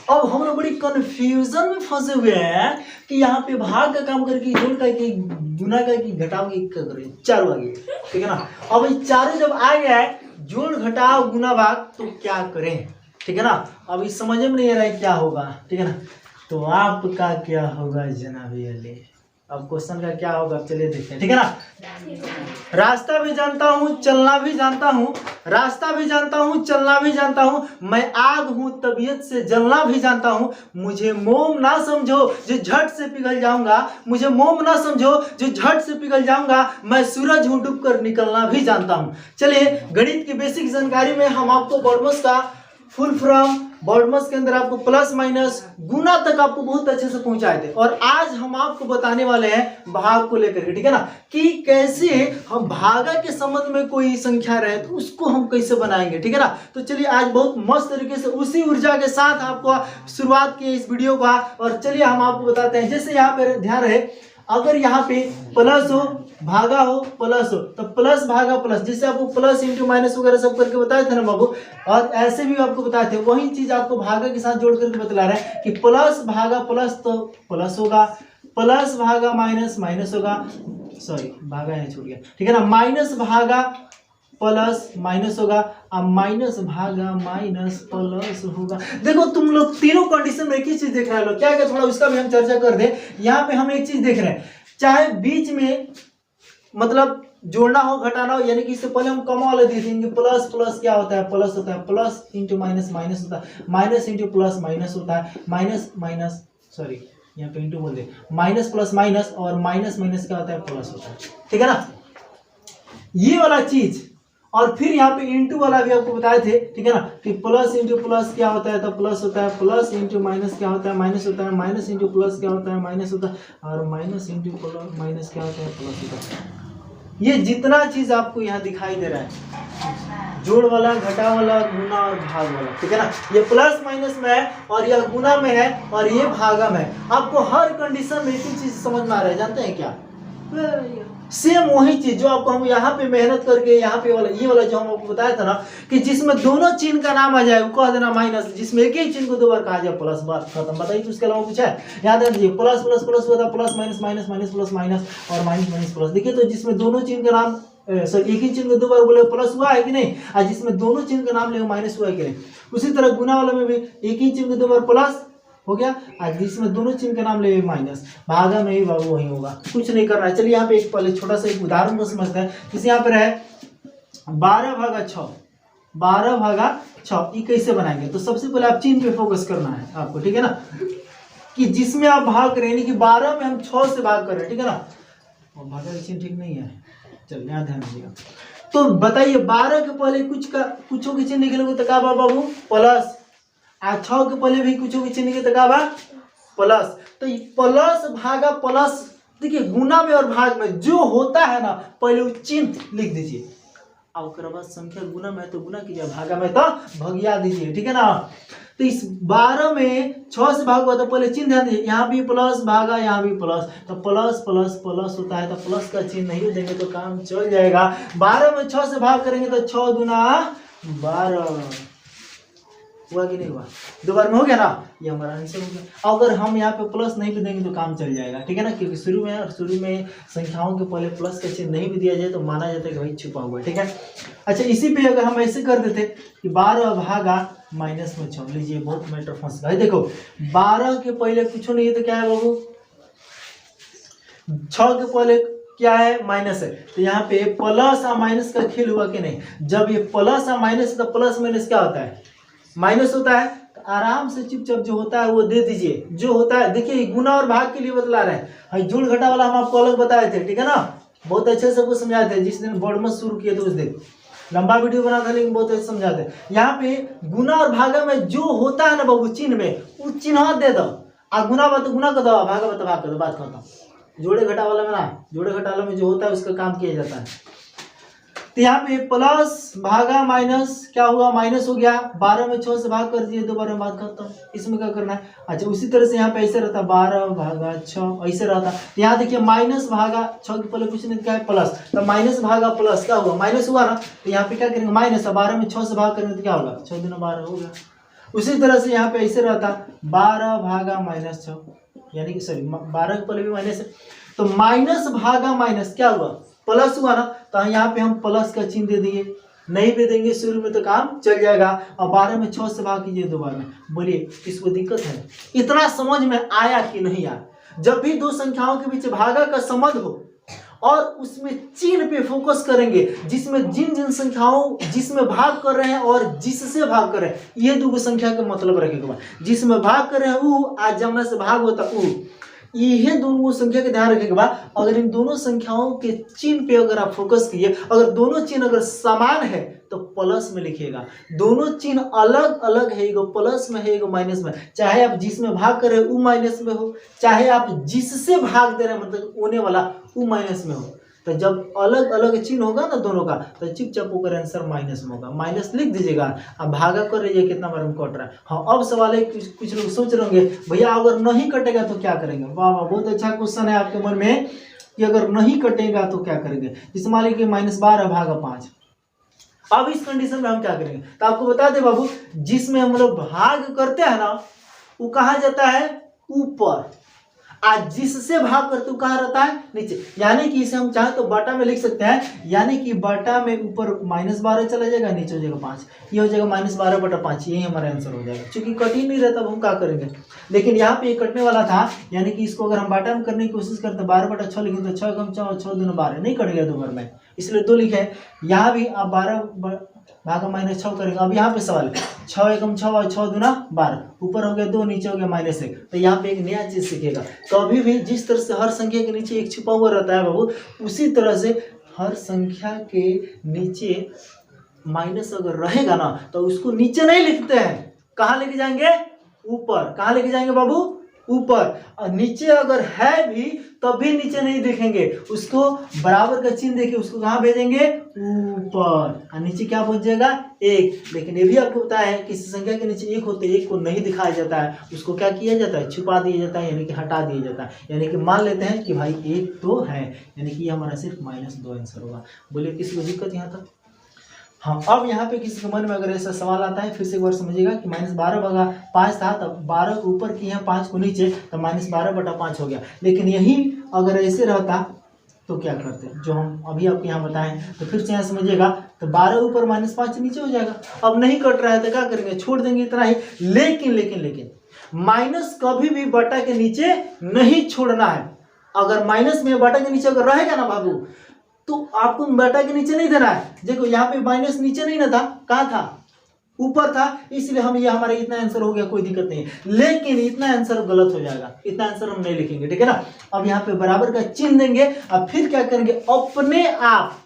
अब हम लोग बड़ी कंफ्यूजन में फंसे हुए हैं कि यहाँ पे भाग का काम करके जोड़ का कि गुना का कि घटाव की क्या करें, चारों आ गए, ठीक है ना। अब ये चारों जब आ गया है, जोड़ घटाव गुना भाग, तो क्या करें, ठीक है ना। अब इस समझ में नहीं आ रहा है क्या होगा, ठीक है ना। तो आपका क्या होगा जनाब अली, अब क्वेश्चन का क्या होगा, चलिए देखते हैं, ठीक है ना। रास्ता भी जानता हूँ चलना भी जानता हूँ, रास्ता भी जानता हूँ चलना भी जानता हूँ, मैं आग हूँ तबीयत से जलना भी जानता हूँ, मुझे मोम ना समझो जो झट से पिघल जाऊंगा, मुझे मोम ना समझो जो झट से पिघल जाऊंगा, मैं सूरज हूँ डूब कर निकलना भी जानता हूँ। चलिए गणित की बेसिक जानकारी में हम आपको बॉडमस का फुल फॉर्म, बॉडमस के अंदर आपको प्लस माइनस गुना तक आपको बहुत अच्छे से पहुंचाए थे, और आज हम आपको बताने वाले हैं भाग को लेकर के, ठीक है ना, कि कैसे हम भागा के संबंध में कोई संख्या रहे तो उसको हम कैसे बनाएंगे, ठीक है ना। तो चलिए आज बहुत मस्त तरीके से उसी ऊर्जा के साथ आपको शुरुआत की इस वीडियो का, और चलिए हम आपको बताते हैं। जैसे यहाँ पे ध्यान रहे, अगर यहाँ पे प्लस हो भागा हो प्लस हो तो प्लस भागा प्लस, जिससे आपको प्लस इंटू माइनस वगैरह सब करके बताए थे ना बाबू, और ऐसे भी आपको बताए थे, वही चीज आपको भागा के साथ जोड़ करके बतला रहे हैं कि प्लस भागा प्लस तो प्लस होगा, प्लस भागा माइनस माइनस होगा, सॉरी भागा है छूट गया, ठीक है ना, माइनस भागा प्लस माइनस होगा, अब माइनस भागा माइनस प्लस होगा। देखो तुम लोग तीनों कंडीशन में एक ही चीज देख रहे हो, क्या क्या थोड़ा उसका भी हम चर्चा कर दे। यहाँ पे हम एक चीज देख रहे हैं, चाहे बीच में मतलब जोड़ना हो घटाना हो, यानी कि इससे पहले हम कम वाले दिए थे, प्लस प्लस क्या होता है, प्लस होता है, प्लस इंटू माइनस माइनस होता है, माइनस इंटू प्लस माइनस होता है, माइनस माइनस सॉरी यहाँ पे इंटू बोल दे, माइनस प्लस माइनस, और माइनस माइनस क्या होता है, प्लस होता है, ठीक है ना, ये वाला चीज। और फिर यहाँ पे इंटू वाला भी आपको बताए थे, ठीक है ना, कि प्लस इंटू प्लस क्या होता है, तो प्लस होता है, प्लस इंटू माइनस क्या होता है, माइनस होता है, माइनस इंटू प्लस क्या होता है, माइनस होता है, और माइनस इंटू प्लस माइनस क्या होता है, प्लस होता है। ये जितना चीज आपको यहाँ दिखाई दे रहा है, जोड़ वाला घटा वाला गुना और भाग वाला, ठीक है ना, ये प्लस माइनस में है और यह गुना में है और ये भागा में है। आपको हर कंडीशन में एक ही चीज समझ में आ रहा है, जानते हैं क्या, सेम वही चीज जो आपको हम यहाँ पे मेहनत करके यहाँ पे वाला ये वाला जो हम आपको बताया था ना, कि जिसमें दोनों चिन्ह का नाम आ जाए वो कह देना माइनस, जिसमें एक ही चिन्ह को दो बार कहा जाए प्लस, बात खत्म। बताइए तो उसके अलावा कुछ है, याद रखिए प्लस प्लस प्लस होता है, plus minus minus minus plus minus, और माइनस माइनस प्लस। देखिए तो जिसमें दोनों चिन्ह का नाम सर एक ही चिन्ह को दो बार बोले प्लस हुआ है कि नहीं, और जिसमें दोनों चिन्ह का नाम ले माइनस हुआ है कि नहीं। उसी तरह गुना वाला में भी एक ही चिन्ह को दो बार प्लस हो गया, आज जिसमें दोनों चिन्ह का नाम ले माइनस, भागा में ही बाबू वही होगा, कुछ नहीं करना है। चलिए यहाँ पे एक पहले छोटा सा एक उदाहरण को समझते हैं। जैसे यहाँ पे रहे 12 भागा 6, 12 भागा 6, ये कैसे बनाएंगे, तो सबसे पहले आप चिन्ह पे फोकस करना है आपको, ठीक है ना, कि जिसमें आप भाग कर रहे हैं, कि 12 में हम 6 से भाग कर रहे हैं, ठीक है ना, और भागा का चिन्ह ठीक नहीं है, चलिए यहाँ ध्यान दीजिएगा। तो बताइए 12 के पहले कुछ के चिन्ह निकलेंगे तो क्या बाबू प्लस, आज 6 के पहले भी कुछ भी चिन्ह के तका बा प्लस, तो प्लस भागा प्लस। देखिए गुना में और भाग में जो होता है ना, पहले वो चिन्ह लिख दीजिए, और उसके बाद संख्या गुना में तो गुना कीजिए, भागा में तो भगिया दीजिए, ठीक है ना। तो इस 12 में 6 से भाग हुआ तो पहले चिन्ह ध्यान दीजिए, यहाँ भी प्लस भागा यहाँ भी प्लस, तो प्लस प्लस प्लस होता है, तो प्लस का चिन्ह नहीं देंगे तो काम चल जाएगा। 12 में 6 से भाग करेंगे तो 6 दूना 12 हुआ कि नहीं हुआ, दो बार में हो गया ना, ये हमारा आंसर हो गया। अगर हम यहाँ पे प्लस नहीं भी देंगे तो काम चल जाएगा, ठीक है ना, क्योंकि शुरू में संख्याओं के पहले प्लस का चिन्ह नहीं भी दिया जाए तो माना जाता है कि भाई छुपा हुआ है, ठीक है। अच्छा इसी पे अगर हम ऐसे कर देते कि 12 भागा माइनस में 6, लीजिए बहुत मैटर फंस गया। देखो 12 के पहले कुछ नहीं है तो क्या है बाबू, 6 के पहले क्या है, माइनस है, तो यहाँ पे प्लस और माइनस का खेल हुआ कि नहीं। जब ये प्लस और माइनस, तो प्लस माइनस क्या होता है, माइनस होता है, तो आराम से चुपचाप जो होता है वो दे दीजिए, जो होता है। देखिए गुना और भाग के लिए बतला रहे हैं, जोड़ घटा वाला हम आपको अलग बताए थे, ठीक है ना, बहुत अच्छे से कुछ समझाए थे, जिस दिन बॉडमस शुरू किए थे उस दिन लंबा वीडियो बना था, लेकिन बहुत अच्छे समझाते हैं। यहाँ पे गुना और भागा में जो होता है ना बाबू चिन्ह में, वो चिन्ह दे दो, और गुना बात गुना कर दो, भागा बात भाग कर दो, बात खत्म। जोड़े घटा वाला में ना, जोड़े घटा वाला में जो होता है उसका काम किया जाता है। तो यहाँ पे प्लस भागा माइनस क्या हुआ, माइनस हो गया, 12 में 6 से भाग कर दिए, 2 बार में बात करता हूँ, इसमें क्या करना है। अच्छा उसी तरह से यहाँ पे ऐसे रहता 12 भागा 6 ऐसे रहता। तो यहाँ देखिए माइनस भागा 6 के पहले कुछ नहीं क्या है प्लस, तो माइनस भागा प्लस क्या हुआ, माइनस हुआ ना, तो यहाँ पे क्या करेंगे माइनस, 12 में 6 से भाग करेंगे तो क्या होगा, 6 दूना 12 हो गया। उसी तरह से यहाँ पे ऐसे रहता 12 भागा माइनस 6, यानी कि सॉरी 12 के पहले भी माइनस है, तो माइनस भागा माइनस क्या हुआ, प्लस हुआ ना, तो यहाँ पे हम प्लस का चिन्ह दे दिए, नहीं भी देंगे शुरू में तो काम चल जाएगा। और 12 में 6 से भाग कीजिए 2 बार में, बोलिए इसको दिक्कत है? इतना समझ में आया कि नहीं आया? जब भी दो संख्याओं के बीच भागा का संबंध हो और उसमें चिन्ह पे फोकस करेंगे, जिसमें जिन जिन संख्याओं जिसमें भाग कर रहे हैं और जिससे भाग कर रहे हैं, ये दो संख्या का मतलब रखेगा। जिसमें भाग कर रहे हैं वो, आज जमना से भाग होता वो, ये दोनों संख्या का ध्यान रखेगा। अगर इन दोनों संख्याओं के चिन्ह पे अगर आप फोकस किए, अगर दोनों चिन्ह अगर समान है तो प्लस में लिखिएगा। दोनों चिन्ह अलग अलग है, एगो प्लस में है एगो माइनस में, चाहे आप जिसमें भाग कर रहे हो वो माइनस में हो, चाहे आप जिससे भाग दे रहे हैं मतलब होने वाला वो माइनस में हो। तो जब अलग अलग चिन्ह होगा ना दोनों का, तो चुपचाप होकर आंसर माइनस में होगा, माइनस लिख दीजिएगा। अब भागा कर रही कितना बार में कट रहा है। हाँ, अब सवाल है, कुछ लोग सोच रहे होंगे भैया अगर नहीं कटेगा तो क्या करेंगे। वाह वाह, बहुत अच्छा क्वेश्चन है आपके मन में कि अगर नहीं कटेगा तो क्या करेंगे। जैसे मान लीजिए -12 भागा 5, अब इस कंडीशन में हम क्या करेंगे, तो आपको बता दे बाबू, जिसमें हम लोग भाग करते हैं ना वो कहा जाता है ऊपर, आज जिससे भाग करते हो कहाँ रहता है नीचे। यानी कि इसे हम चाहे तो बटा में लिख सकते हैं, यानी कि बटा में ऊपर -12 चला जाएगा, नीचे हो जाएगा 5, ये हो जाएगा -12 बटा 5, यही हमारा आंसर हो जाएगा। क्योंकि कट ही नहीं रहता, अब हम क्या करेंगे। लेकिन यहाँ पे ये कटने वाला था, यानी कि इसको अगर हम बटा में करने की कोशिश करते 12 बटा 6 लिखें तो 6 कम 6 6 दूना 12, नहीं कट गया 2 बार में, इसलिए 2 लिखे। यहाँ भी आप 12 भागा -6 करेंगे। अब यहाँ पे सवाल 6 एकम 6 और 6 दूना 12, ऊपर हो गया 2 नीचे हो गया -1, तो यहाँ पे एक नया चीज सीखेगा। कभी भी जिस तरह से हर संख्या के नीचे एक छुपा हुआ रहता है बाबू, उसी तरह से हर संख्या के नीचे माइनस अगर रहेगा ना तो उसको नीचे नहीं लिखते हैं, कहाँ लेके जाएंगे ऊपर। कहाँ लेके जाएंगे बाबू ऊपर। और नीचे अगर है भी तब भी नीचे नहीं देखेंगे, उसको बराबर का चिन्ह देके उसको कहाँ भेजेंगे ऊपर। और नीचे क्या पहुंच जाएगा 1। लेकिन ये भी आपको पता है किसी संख्या के नीचे 1 होते 1 को नहीं दिखाया जाता है, उसको क्या किया जाता है छुपा दिया जाता है, यानी कि हटा दिया जाता है। यानी कि मान लेते हैं कि भाई 1 तो है, यानी कि हमारा सिर्फ -2 आंसर होगा। बोलिए किसी को दिक्कत यहाँ तक। हाँ, अब यहाँ पे किसी के मन में अगर ऐसा सवाल आता है, फिर से एक बार समझिएगा कि -12 भागा 5 था, तब 12 को ऊपर किए हैं 5 को नीचे, तो -12 बटा 5 हो गया। लेकिन यही अगर ऐसे रहता तो क्या करते, जो हम अभी आपको यहाँ बताएं, तो फिर से यहाँ समझिएगा, तो 12 ऊपर -5 नीचे हो जाएगा। अब नहीं कट रहा है तो क्या करेंगे, छोड़ देंगे इतना ही। लेकिन माइनस कभी भी बटा के नीचे नहीं छोड़ना है। अगर माइनस में बटा के नीचे अगर रहेगा ना बाबू, तो आपको बटा के नीचे नहीं देना है। देखो यहाँ पे माइनस नीचे नहीं ना था, कहाँ था ऊपर था, इसलिए हम ये हमारा इतना आंसर हो गया, कोई दिक्कत नहीं है। लेकिन इतना आंसर गलत हो जाएगा, इतना आंसर हम नहीं लिखेंगे, ठीक है ना। अब यहाँ पे बराबर का चिन्ह देंगे, अब फिर क्या करेंगे, अपने आप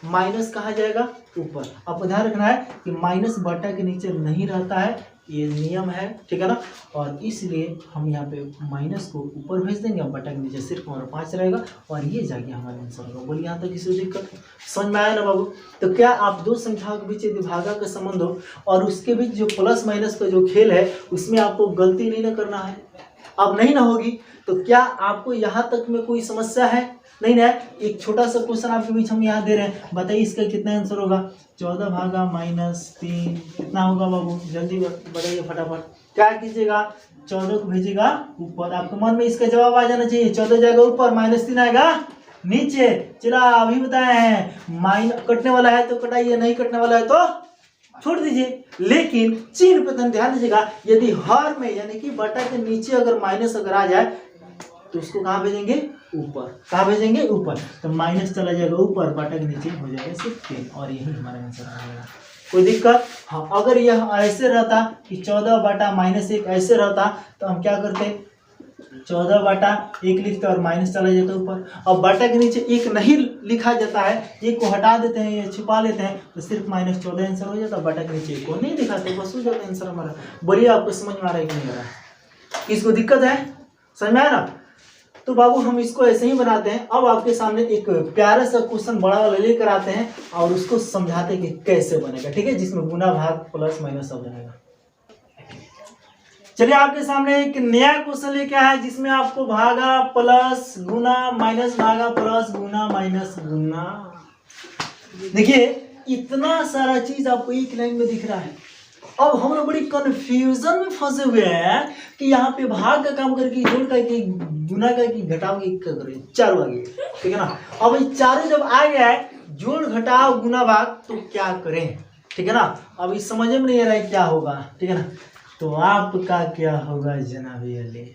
माइनस कहा जाएगा ऊपर। आपको ध्यान रखना है कि माइनस बटा के नीचे नहीं रहता है, ये नियम है, ठीक है ना। और इसलिए हम यहाँ पे माइनस को ऊपर भेज देंगे, अब बटा के नीचे सिर्फ हमारा 5 रहेगा और ये जाके हमारा आंसर होगा। बोलिए यहाँ तक किसी दिक्कत समझ में आया ना बाबू। तो क्या आप दो संख्याओं के बीच यदि भागा का संबंध हो और उसके बीच जो प्लस माइनस का जो खेल है उसमें आपको गलती नहीं ना करना है। अब नहीं ना होगी तो क्या आपको यहाँ तक में कोई समस्या है? नहीं ना। एक छोटा सा क्वेश्चन आपके बीच हम यहाँ दे रहे हैं, बताइए इसका कितना आंसर होगा। 14 भागा -3 कितना होगा बाबू, जल्दी बताइए फटाफट। क्या कीजिएगा, 14 को भेजिएगा ऊपर। आपके मन में इसका जवाब आ जाना चाहिए। 14 जाएगा ऊपर, -3 आएगा नीचे। चला अभी बताए हैं, माइनस कटने वाला है तो कटाइए, नहीं कटने वाला है तो छोड़ दीजिए। लेकिन चिन्ह पे ध्यान दीजिएगा, यदि हर में यानी कि बटा के नीचे अगर माइनस अगर आ जाए तो उसको कहाँ भेजेंगे ऊपर। कहाँ भेजेंगे ऊपर, तो माइनस चला जाएगा ऊपर, बटा के नीचे हो जाएगा सिर्फ 3 और यही हमारा आंसर आ जाएगा। कोई दिक्कत? हाँ, अगर यह ऐसे रहता कि 14 बटा -1 ऐसे रहता तो हम क्या करते, 14 बटा 1 लिखते और माइनस चला जाता ऊपर। अब बटा के नीचे 1 नहीं लिखा जाता है, 1 को हटा देते हैं या छुपा लेते हैं तो सिर्फ -14 आंसर हो जाता। बटा के नीचे 1 को नहीं दिखाते, बस हो जाता आंसर हमारा। बोलिए आपको समझ में आ रहा है कि नहीं आ रहा है? किसको दिक्कत है? समझ में आया ना। तो बाबू हम इसको ऐसे ही बनाते हैं। अब आपके सामने एक प्यारा सा क्वेश्चन बड़ा वाला लेकर आते हैं और उसको समझाते हैं कि कैसे बनेगा, ठीक है, जिसमें गुना भाग प्लस माइनस सब बनेगा। चलिए आपके सामने एक नया क्वेश्चन लेके आया है जिसमें आपको भागा प्लस गुना माइनस भागा प्लस गुना माइनस गुना। देखिए इतना सारा चीज आपको एक लाइन में दिख रहा है, अब हम लोग बड़ी कंफ्यूजन में फंसे हुए हैं कि यहाँ पे भाग का काम करके जोड़ करके गुना करके घटाओगे क्या करें, चारों आ गए, ठीक है ना। अब ये चारों जब आ गया है, जोड़ घटाओ गुना भाग, तो क्या करें, ठीक है ना। अब इस समझ में नहीं आ रहा है क्या होगा, ठीक है ना। तो आपका क्या होगा जनाबी अली,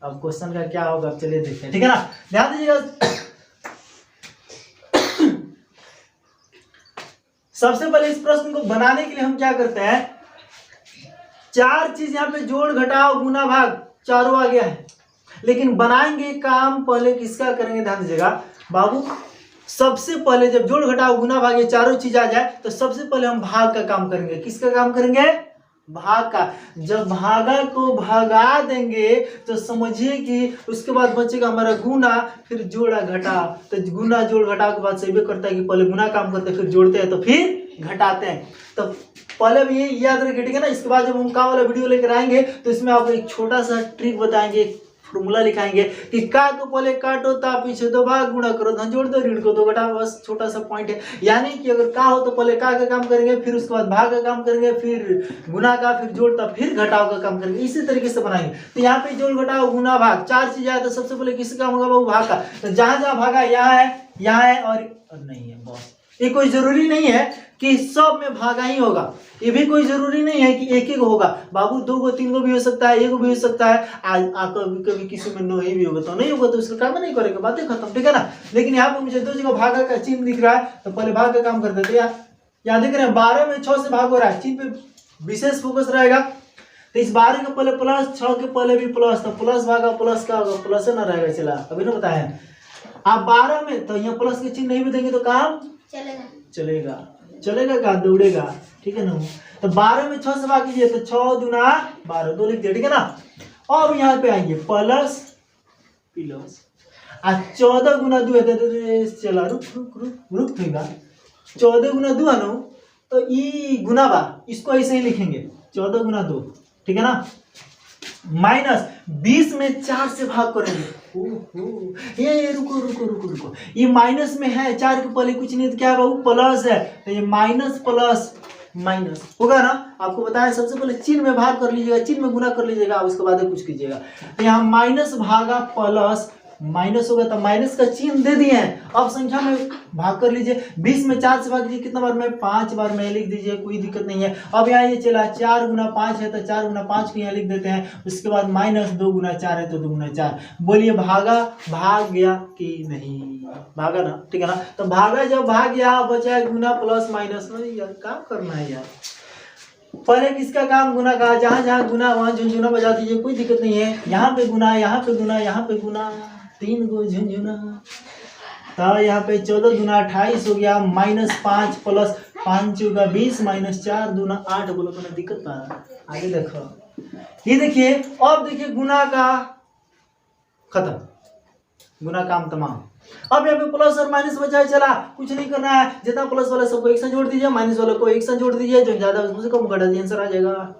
अब क्वेश्चन का क्या होगा, चलिए देखते हैं, ठीक है ना। ध्यान दीजिएगा। सबसे पहले इस प्रश्न को बनाने के लिए हम क्या करते हैं, चार चीज यहाँ पे जोड़ घटाओ गुना भाग चारों आ गया है, लेकिन बनाएंगे काम पहले किसका करेंगे, ध्यान दीजिएगा बाबू। सबसे पहले जब जोड़ घटाओ गुना भाग ये चारों चीज आ जाए, तो सबसे पहले हम भाग का काम करेंगे। किसका काम करेंगे, भाग का। जब भागा को भगा देंगे तो समझिए कि उसके बाद बचेगा हमारा गुना, फिर जोड़ा घटा। तो गुना जोड़ घटा के बाद सही करता है कि पहले गुना काम करते हैं, फिर जोड़ते हैं, तो फिर घटाते हैं। तो पहले भी ये याद रखिए, ठीक है ना। इसके बाद जब हम का वाला वीडियो लेकर आएंगे तो इसमें आपको एक छोटा सा ट्रिक बताएंगे, फॉर्मूला लिखाएंगे कि का को पहले काटो, ता पीछे दो भाग, गुणा करो धन जोड़ दो, ऋण को दो घटा, बस छोटा सा पॉइंट है। यानी कि अगर का हो तो पहले का काम करेंगे, फिर उसके बाद भाग का काम करेंगे, फिर गुना का, फिर जोड़ता, फिर घटाव का काम करेंगे। इसी तरीके से बनाएंगे। तो यहाँ पे जोड़ घटाओ गुना भाग चार चीज आए, तो सबसे पहले किसका काम होगा, वो भाग का। तो जहां जहां भागा यहाँ है और नहीं है, बस। ये कोई जरूरी नहीं है कि सब में भागा ही होगा, ये भी कोई जरूरी नहीं है कि एक ही होगा बाबू, दो गो तीन गो भी हो सकता है, एक गो भी हो सकता है। आज कभी कभी किसी में नो ही भी होगा, तो नहीं होगा तो उसका काम नहीं करेगा, बातें खत्म, ठीक है ना। लेकिन यहाँ पे मुझे दो जगह भागा का चिन्ह दिख रहा है, तो पहले भाग का काम करते थे। यहाँ देख रहे हैं 12 में 6 से भाग हो रहा है, चिन्ह पे विशेष फोकस रहेगा। तो इस 12 के पहले प्लस, 6 के पहले भी प्लस, तो प्लस भागा प्लस का होगा, प्लस ना रहेगा। चला अभी ना बताया आप 12 में, तो यहाँ प्लस के चिन्ह नहीं भी देंगे तो काम चलेगा का दौड़ेगा, ठीक है ना। तो 12 में 6 से भाग कीजिए, तो 6 दूना 12, 2 लिख दिया, ठीक है ना। अब यहाँ पे आइए प्लस 14 गुना 2 है, चला रुक थीगा 14 गुना 2 है ना, तो ई गुना बा, इसको ऐसे ही लिखेंगे 14 गुना 2, ठीक है ना। माइनस 20 में 4 से भाग करेंगे। ये रुको, ये माइनस में है, 4 के पहले कुछ नहीं, तो क्या है बाबू, प्लस है। तो ये माइनस प्लस माइनस होगा ना। आपको बताया सबसे पहले चिन्ह में भाग कर लीजिएगा, चिन्ह में गुना कर लीजिएगा, उसके बाद कुछ कीजिएगा। तो यहाँ माइनस भागा प्लस माइनस होगा, तो माइनस का चिन्ह दे दिए हैं। अब संख्या में भाग कर लीजिए, 20 में 4 से भाग कीजिए, कितना बार में 5 बार में लिख दीजिए, कोई दिक्कत नहीं है। अब यहाँ ये चला 4 गुना 5 है, तो 4 गुना 5 को यहाँ लिख देते हैं। उसके बाद माइनस 2 गुना 4 है, तो 2 गुना 4। बोलिए भाग गया कि नहीं, भागा ना, ठीक है ना। तो भागा जब भाग गया, बचा गुना प्लस माइनस। यार काम करना है यार, पहले किसका काम गुना का, जहां जहां गुना वहां झुंझुना बजा दीजिए, कोई दिक्कत नहीं है। यहाँ पे गुना, यहाँ पे गुना, यहाँ पे गुना, 3 गो झुंझुना। तो यहाँ पे 14 गुना 28 हो गया, माइनस 5 प्लस 5 होगा 20, माइनस 4 दूना 8। बोलो तो दिक्कत ना, आगे देखो, ये देखिए। अब देखिए गुना का खत्म, गुना काम तमाम। अब यहाँ पे प्लस और माइनस बचा है, चला कुछ नहीं करना है। जितना प्लस वाला सबको एक साथ जोड़ दीजिए, माइनस वाला को एक साथ जोड़ दीजिए, जो ज्यादा उसमें कम घटा दीजिए, आंसर आ जाएगा।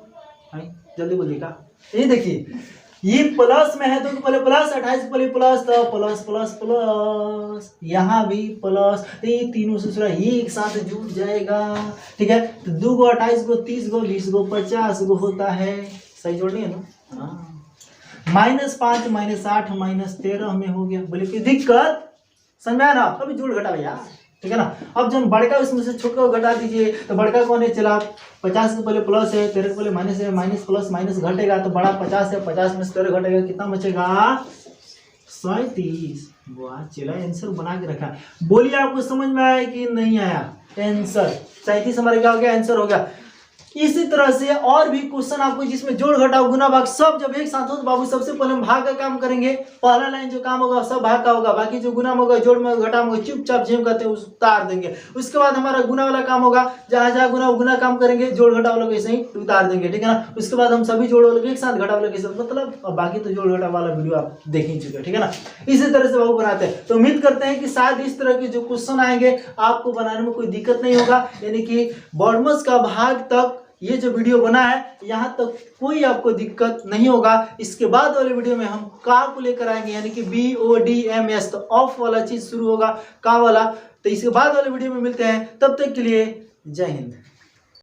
जल्दी बोलिएगा। ये देखिए ये प्लस में है, तो पहले प्लस, 28 पहले प्लस, तो प्लस प्लस प्लस, यहाँ भी प्लस, तो ये तीनों से ये एक साथ जुड़ जाएगा, ठीक है। तो 2 गो 28 गो 30 गो 20 गो 50 गो होता है, सही जोड़नी है ना। हाँ, माइनस 5 माइनस 8 माइनस 13 में हो गया। बोले कोई दिक्कत, समझ में आया ना। अभी जोड़ घटा भैया, ठीक है ना। अब जब बड़का उसमें से छोटा को घटा दीजिए, तो बड़का कौन है, चला 50 के पहले प्लस है, 13 के पहले माइनस है, माइनस प्लस माइनस घटेगा, तो बड़ा 50 है, 50 में से 13 घटेगा, कितना बचेगा 37। वाह, चला आंसर बना के रखा। बोलिए आपको समझ में आया कि नहीं आया, आंसर 37 हमारे क्या हो गया, आंसर हो गया। इसी तरह से और भी क्वेश्चन आपको जिसमें जोड़ घटाव गुना भाग सब जब एक साथ हो, तो बाबू सबसे पहले हम भाग का काम करेंगे। पहला लाइन जो काम होगा सब भाग का होगा, बाकी जो गुना होगा जोड़ में घटा में चुपचाप जिम करते हैं उतार देंगे। उसके बाद हमारा गुना वाला काम होगा, जहां जहां गुना काम करेंगे, जोड़ घटा वाला ऐसे ही उतार देंगे, ठीक है ना। उसके बाद हम सभी जोड़ वाले एक साथ घटा वाले के साथ, मतलब बाकी तो जोड़ घटा वाला वीडियो आप देख ही चुके हैं, ठीक है ना। इसी तरह से बाबू बनाते हैं। तो उम्मीद करते हैं कि शायद इस तरह के जो क्वेश्चन आएंगे आपको बनाने में कोई दिक्कत नहीं होगा, यानी कि बॉडमस का भाग तक ये जो वीडियो बना है यहाँ तक कोई आपको दिक्कत नहीं होगा। इसके बाद वाले वीडियो में हम का को लेकर आएंगे, यानी कि BODMS, तो ऑफ वाला चीज शुरू होगा का वाला। तो इसके बाद वाले वीडियो में मिलते हैं, तब तक के लिए जय हिंद।